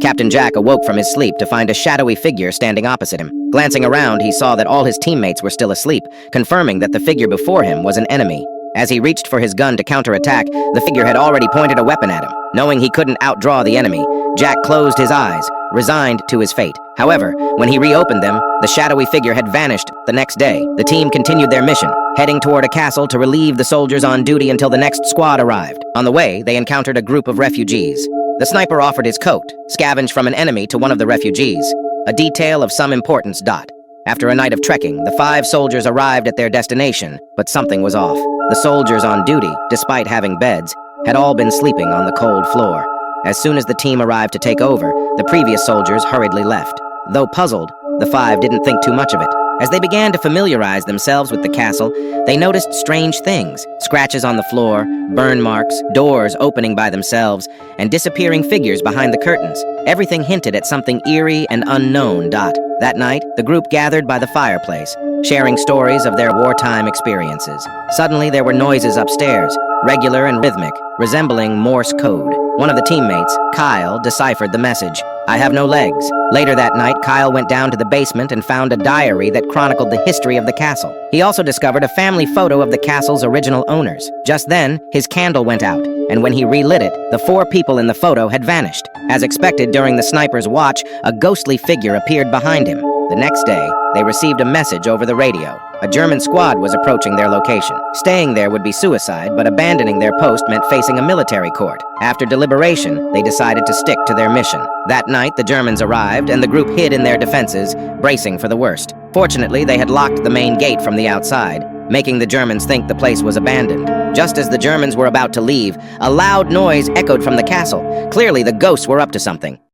Captain Jack awoke from his sleep to find a shadowy figure standing opposite him. Glancing around, he saw that all his teammates were still asleep, confirming that the figure before him was an enemy. As he reached for his gun to counterattack, the figure had already pointed a weapon at him. Knowing he couldn't outdraw the enemy, Jack closed his eyes, resigned to his fate. However, when he reopened them, the shadowy figure had vanished. The next day, the team continued their mission, heading toward a castle to relieve the soldiers on duty until the next squad arrived. On the way, they encountered a group of refugees. The sniper offered his coat, scavenged from an enemy, to one of the refugees, a detail of some importance. After a night of trekking, the 5 soldiers arrived at their destination, but something was off. The soldiers on duty, despite having beds, had all been sleeping on the cold floor. As soon as the team arrived to take over, the previous soldiers hurriedly left. Though puzzled, the 5 didn't think too much of it. As they began to familiarize themselves with the castle, they noticed strange things: scratches on the floor, burn marks, doors opening by themselves, and disappearing figures behind the curtains. Everything hinted at something eerie and unknown. That night, the group gathered by the fireplace, sharing stories of their wartime experiences. Suddenly, there were noises upstairs, regular and rhythmic, resembling Morse code. One of the teammates, Kyle, deciphered the message: "I have no legs." Later that night, Kyle went down to the basement and found a diary that chronicled the history of the castle. He also discovered a family photo of the castle's original owners. Just then, his candle went out, and when he relit it, the 4 people in the photo had vanished. As expected, during the sniper's watch, a ghostly figure appeared behind him. The next day, they received a message over the radio. A German squad was approaching their location. Staying there would be suicide, but abandoning their post meant facing a military court. After deliberation, they decided to stick to their mission. That night, the Germans arrived, and the group hid in their defenses, bracing for the worst. Fortunately, they had locked the main gate from the outside, making the Germans think the place was abandoned. Just as the Germans were about to leave, a loud noise echoed from the castle. Clearly, the ghosts were up to something.